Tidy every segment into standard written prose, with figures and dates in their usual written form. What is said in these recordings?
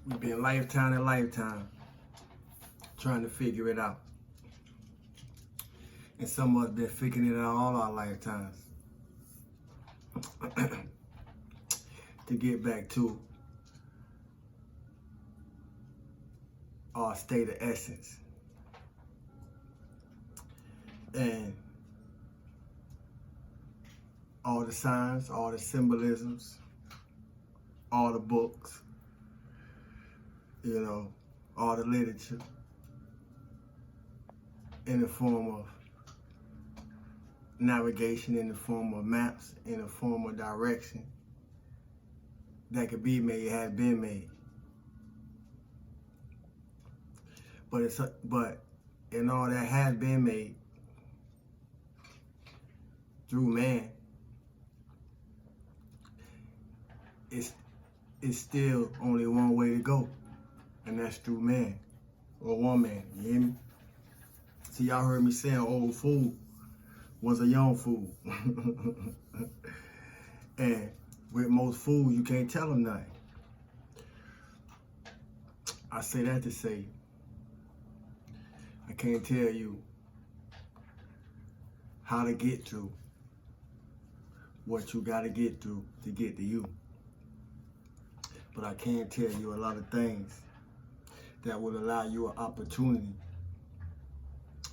We've been lifetime and lifetime trying to figure it out. And some of us been figuring it out all our lifetimes. To get back to our state of essence. And all the signs, all the symbolisms, all the books, all the literature in the form of navigation, in the form of maps, in the form of direction that could be made, has been made. But in all that has been made through man, it's still only one way to go, and that's through man, or one man, you hear me? See, y'all heard me say an old fool was a young fool. And with most fools, you can't tell them nothing. I say that to say, I can't tell you how to get through what you got to get through to get to you. But I can tell you a lot of things that will allow you an opportunity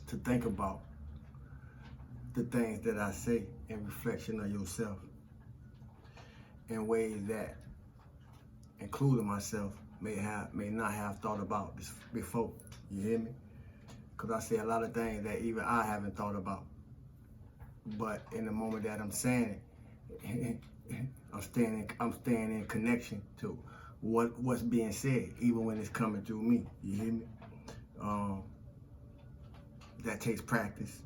to think about the things that I say in reflection of yourself in ways that, including myself, may not have thought about this before. You hear me? Because I say a lot of things that even I haven't thought about. But in the moment that I'm saying it, I'm staying in connection to what's being said, even when it's coming through me. You hear me? That takes practice.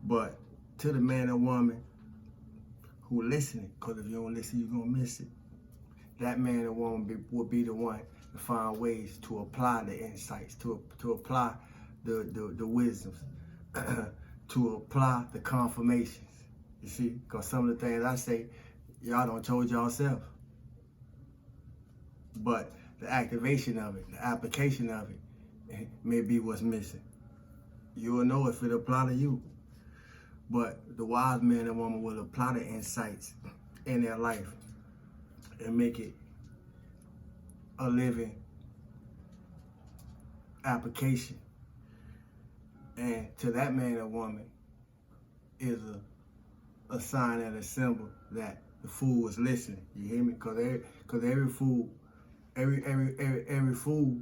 But to the man or woman who listening, because if you don't listen, you're gonna miss it. That man or woman will be the one to find ways to apply the insights, to apply the wisdoms, to apply the confirmations. You see, because some of the things I say, y'all don't told y'allself. But the activation of it, the application of it, may be what's missing. You will know if it apply to you. But the wise man and woman will apply the insights in their life and make it a living application. And to that man or woman is a sign and a symbol that the fool was listening. You hear me? Because every fool, every fool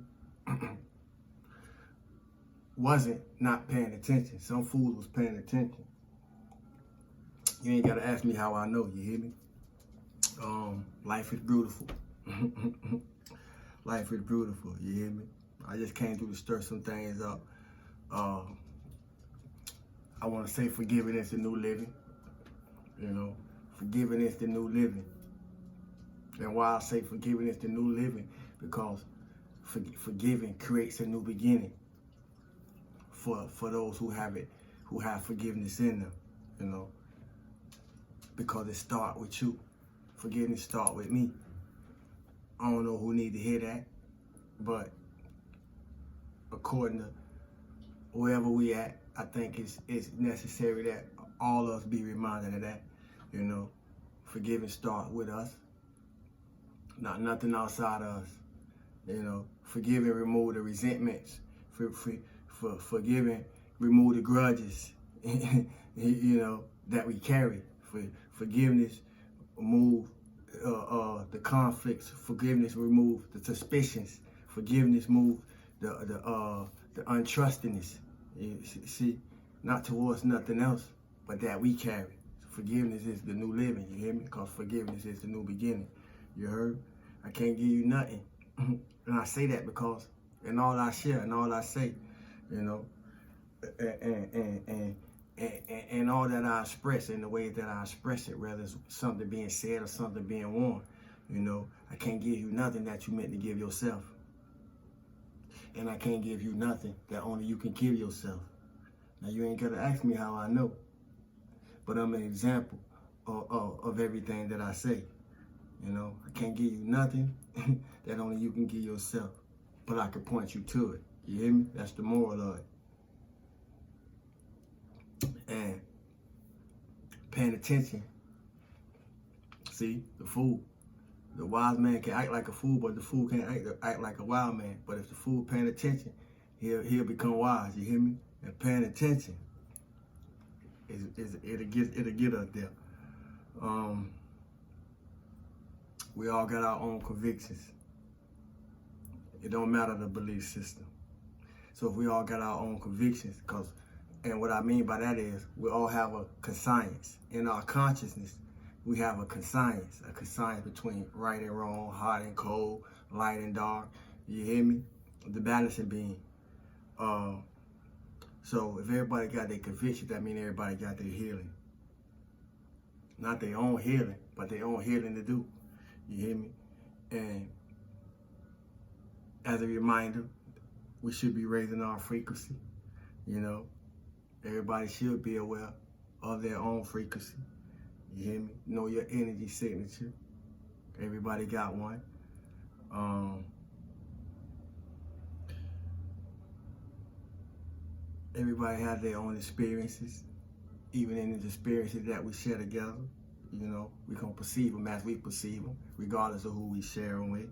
wasn't not paying attention. Some fools was paying attention. You ain't gotta ask me how I know. You hear me? Life is beautiful. Life is beautiful. You hear me? I just came through to stir some things up. I want to say forgiving is the new living. Forgiving is the new living. And why I say forgiving is the new living, because forgiving creates a new beginning for those who have forgiveness in them. Because it starts with you. Forgiveness starts with me. I don't know who need to hear that, but according to wherever we at, I think it's necessary that all of us be reminded of that. Forgiving starts with us, not nothing outside of us. Forgiving remove the resentments. Forgiving remove the grudges, that we carry. Forgiveness remove the conflicts. Forgiveness remove the suspicions. Forgiveness move the untrustingness. You see, not towards nothing else, but that we carry. Forgiveness is the new living. You hear me? Because forgiveness is the new beginning. You heard? I can't give you nothing, and I say that because in all I share and all I say, and all that I express in the way that I express it, whether it's something being said or something being worn, I can't give you nothing that you meant to give yourself. And I can't give you nothing that only you can give yourself. Now, you ain't got to ask me how I know, but I'm an example of everything that I say. You know, I can't give you nothing that only you can give yourself, but I can point you to it. You hear me? That's the moral of it. And paying attention. See, the fool. The wise man can act like a fool, but the fool can't act like a wild man. But if the fool paying attention, he'll become wise. You hear me? And paying attention, it'll get us there. We all got our own convictions. It don't matter the belief system. So if we all got our own convictions, and what I mean by that is we all have a conscience. In our consciousness, we have a conscience between right and wrong, hot and cold, light and dark. You hear me? The balancing being. So if everybody got their conviction, that means everybody got their healing. Not their own healing, but their own healing to do. You hear me? And as a reminder, we should be raising our frequency. You know, everybody should be aware of their own frequency. You hear me? Know your energy signature. Everybody got one. Everybody has their own experiences, even in the experiences that we share together. You know, we can perceive them as we perceive them, regardless of who we share them with.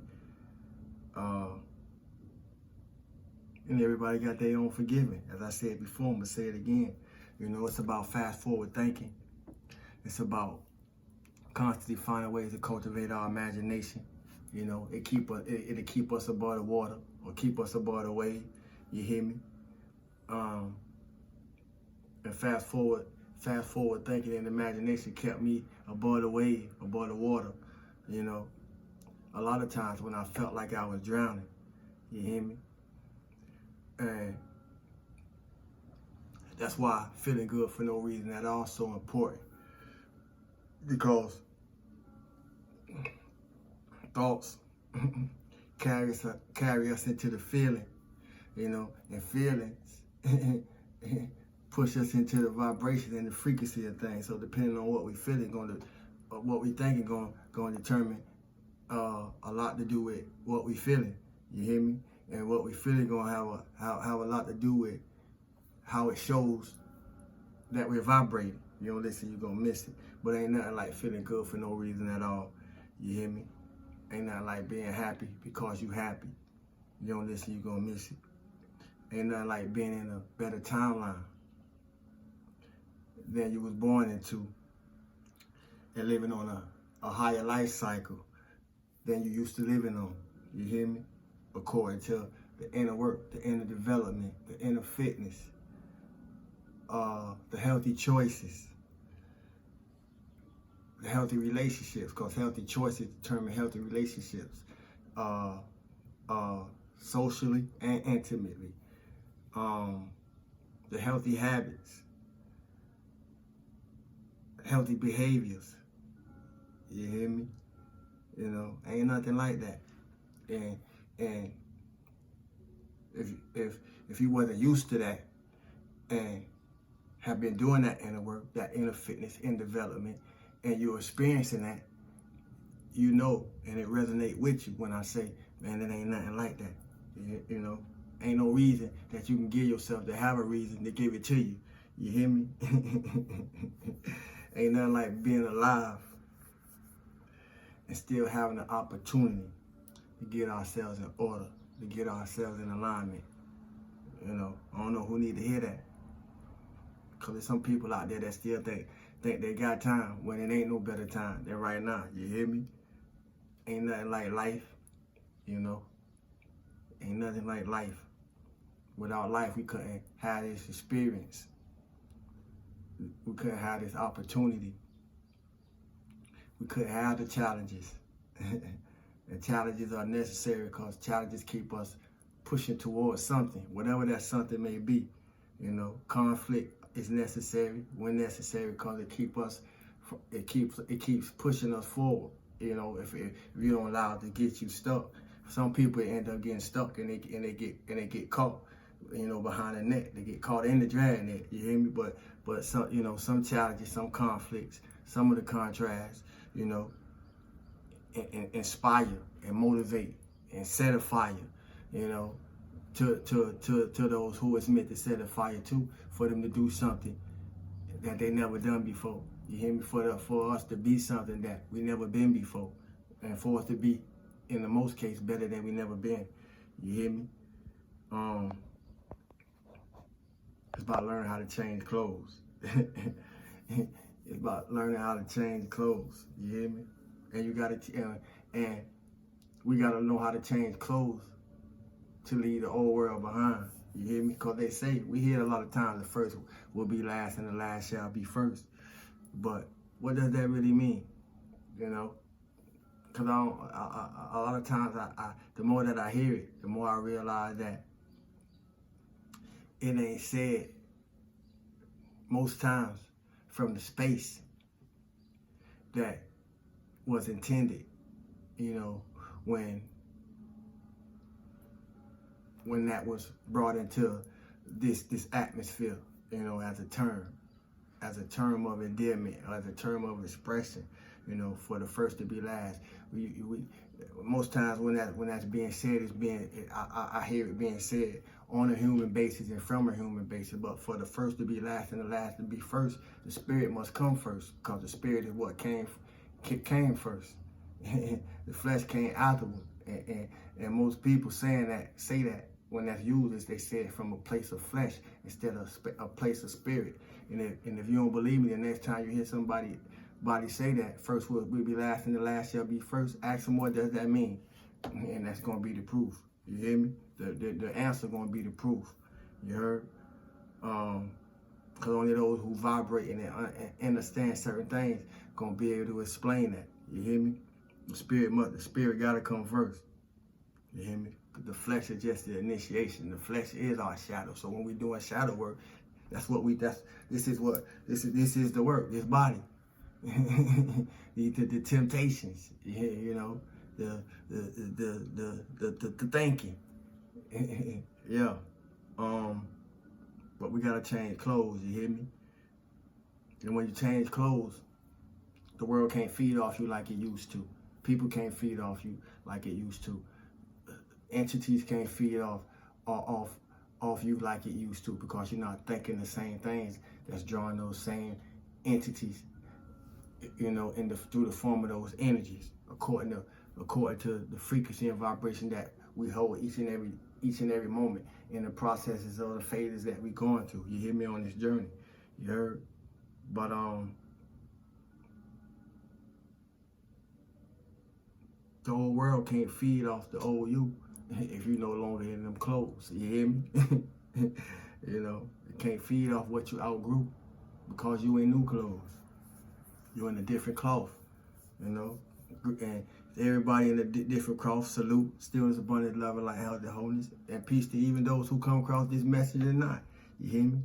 And everybody got their own forgiving. As I said before, I'm gonna say it again. You know, it's about fast forward thinking. It's about constantly finding ways to cultivate our imagination. You know, it'll keep us above the water or keep us above the wave. You hear me? And fast forward thinking and imagination kept me above the wave, above the water. You know, a lot of times when I felt like I was drowning, you hear me? And that's why feeling good for no reason at all is so important. Because thoughts carry us into the feeling, you know, and feelings push us into the vibration and the frequency of things. So depending on what we feeling, what we thinking, going to determine a lot to do with what we feeling. You hear me? And what we feeling going to have a lot to do with how it shows that we're vibrating. You don't listen, you're going to miss it. But ain't nothing like feeling good for no reason at all. You hear me? Ain't nothing like being happy because you happy. You don't listen, you're going to miss it. Ain't nothing like being in a better timeline than you was born into and living on a higher life cycle than you used to living on. You hear me? According to the inner work, the inner development, the inner fitness, the healthy choices, the healthy relationships, because healthy choices determine healthy relationships, socially and intimately. The healthy habits, healthy behaviors. You hear me? You know, ain't nothing like that. And if you wasn't used to that and have been doing that inner work, that inner fitness, in development, and you're experiencing that, you know, and it resonates with you when I say, man, it ain't nothing like that. You know, ain't no reason that you can give yourself to have a reason to give it to you. You hear me? Ain't nothing like being alive and still having the opportunity to get ourselves in order, to get ourselves in alignment. You know, I don't know who need to hear that. Because there's some people out there that still think they got time when it ain't no better time than right now. You hear me? Ain't nothing like life, you know? Ain't nothing like life. Without life, we couldn't have this experience. We couldn't have this opportunity. We couldn't have the challenges. And challenges are necessary because challenges keep us pushing towards something, whatever that something may be. You know, conflict is necessary when necessary because it keeps pushing us forward. You know, if you don't allow it to get you stuck. Some people end up getting stuck and they get caught, you know, behind the net. They get caught in the drag net. You hear me? But some, you know, some challenges, some conflicts, some of the contrasts, you know, and inspire and motivate and set a fire, you know, to those who it's meant to set a fire to, for them to do something that they never done before. You hear me? For us to be something that we never been before, and for us to be, in the most case, better than we never been. You hear me? It's about learning how to change clothes. It's about learning how to change clothes. You hear me? And you gotta, and we gotta know how to change clothes to leave the old world behind. You hear me? Because they say, we hear a lot of times, the first will be last and the last shall be first. But what does that really mean? You know? Because a lot of times, the more that I hear it, the more I realize that it ain't said most times from the space that was intended, you know, when that was brought into this atmosphere, you know, as a term of endearment, as a term of expression, you know, for the first to be last. We most times when that's being said, I hear it being said on a human basis and from a human basis. But for the first to be last and the last to be first, the spirit must come first, because the spirit is what came first. The flesh came afterward. And most people say that when that's used, is they say it from a place of flesh instead of a place of spirit. And if you don't believe me, the next time you hear somebody say that, first will be last and the last shall be first, ask them, what does that mean? And that's going to be the proof. You hear me? The answer going to be the proof. You heard? Because only those who vibrate and understand certain things going to be able to explain that. You hear me? The spirit got to come first. You hear me? The flesh is just the initiation. The flesh is our shadow. So when we're doing shadow work, this is the work, this body. the temptations, you know, the thinking. Yeah. But we gotta change clothes, you hear me? And when you change clothes, the world can't feed off you like it used to. People can't feed off you like it used to. Entities can't feed off you like it used to, because you're not thinking the same things that's drawing those same entities, you know, through the form of those energies, according to the frequency and vibration that we hold each and every moment in the processes or the phases that we're going through. You hear me, on this journey? You heard? But the whole world can't feed off the old you if you no longer in them clothes. You hear me? You know, it can't feed off what you outgrew, because you in new clothes. You're in a different cloth, you know. And everybody in a different cloth, salute, stillness, abundance, love, and light, health, and wholeness, and peace to even those who come across this message or not. You hear me?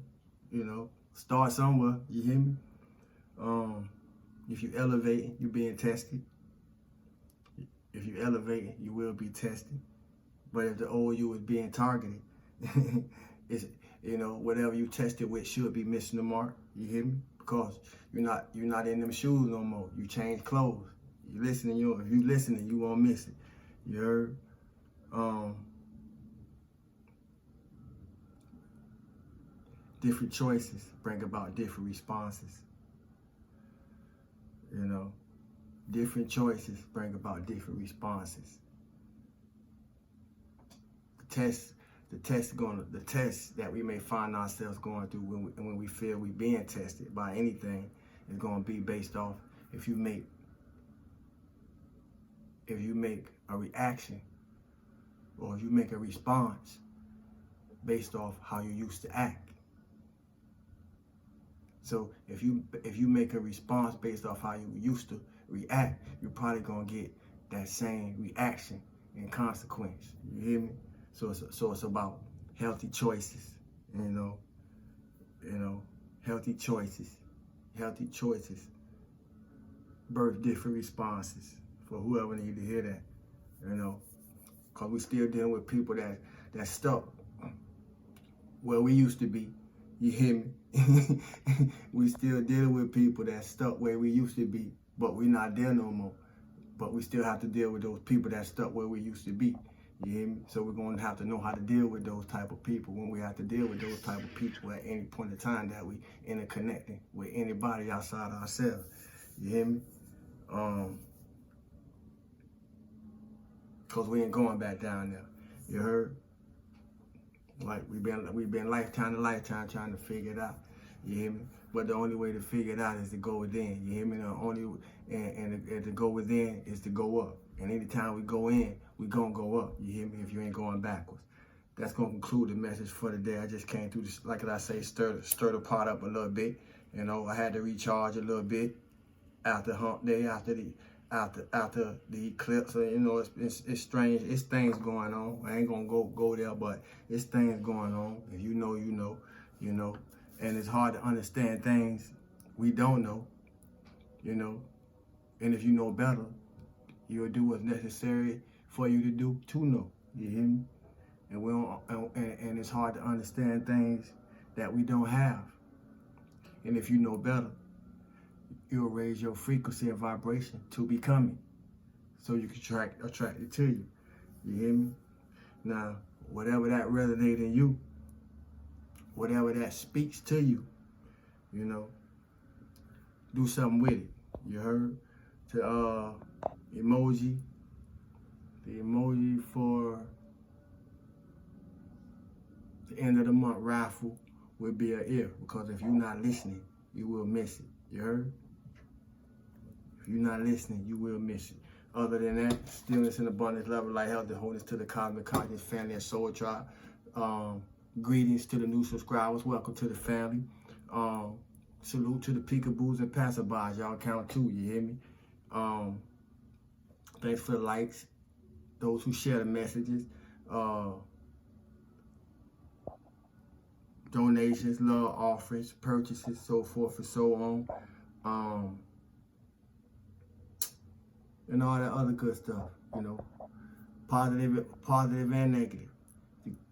You know, start somewhere. You hear me? If you elevate, you're being tested. If you elevate, you will be tested. But if the old you is being targeted, it's, you know, whatever you tested with should be missing the mark. You hear me? Because you're not in them shoes no more. You change clothes. You listening, if you listening, you won't miss it. You heard? Different choices bring about different responses. You know, different choices bring about different responses. The test that we may find ourselves going through when we feel we're being tested by anything is going to be based off if you make a reaction, or if you make a response based off how you used to act. So if you make a response based off how you used to react, you're probably gonna get that same reaction and consequence. You hear me? So it's about healthy choices. You know, healthy choices birth different responses for whoever need to hear that. You know, cause we still dealing with people that stuck where we used to be. You hear me? We still dealing with people that stuck where we used to be, but we're not there no more. but we still have to deal with those people that stuck where we used to be. You hear me? So we're going to have to know how to deal with those type of people when we have to deal with those type of people at any point in time that we interconnecting with anybody outside ourselves. You hear me? Cause we ain't going back down there. You heard? Like we've been lifetime to lifetime trying to figure it out. You hear me? But the only way to figure it out is to go within. You hear me? And to go within is to go up. And anytime we go in, we gonna go up. You hear me? If you ain't going backwards. That's gonna conclude the message for today. I just came through this, like I say, stir the pot up a little bit. You know, I had to recharge a little bit after hump day, after the eclipse. You know, it's strange. It's things going on. I ain't gonna go there, but it's things going on. If you know, you know, you know. And it's hard to understand things we don't know, you know. And if you know better, you'll do what's necessary for you to know. You hear me? And we don't, and it's hard to understand things that we don't have. And if you know better, you'll raise your frequency and vibration to becoming, so you can attract it to you. You hear me? Now, whatever that resonates in you, whatever that speaks to you, you know, do something with it. You heard? The emoji for the end of the month raffle will be an ear, because if you're not listening, you will miss it. You heard? If you're not listening, you will miss it. Other than that, stillness and abundance, love, light, health, and wholeness to the cosmic conscious family and soul tribe. Greetings to the new subscribers. Welcome to the family. Salute to the peekaboos and passerbys. Y'all count too, you hear me? Thanks for the likes. Those who share the messages. Donations, love offerings, purchases, so forth and so on. And all that other good stuff, you know. Positive and negative.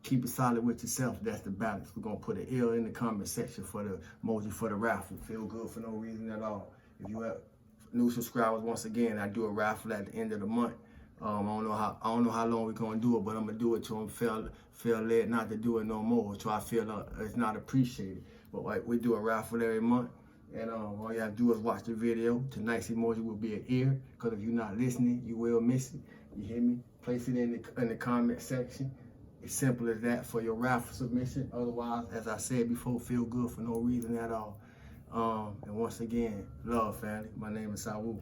Keep it solid with yourself. That's the balance. We're going to put an L in the comment section for the emoji for the raffle. Feel good for no reason at all. If you have new subscribers, once again, I do a raffle at the end of the month. I don't know how long we're going to do it, but I'm going to do it till I'm feel led not to do it no more, till I feel it's not appreciated. But like, we do a raffle every month. And all you have to do is watch the video. Tonight's emoji will be an ear, because if you're not listening, you will miss it. You hear me? Place it in the comment section. It's simple as that for your raffle submission. Otherwise, as I said before, feel good for no reason at all. And once again, love, family. My name is Sawu.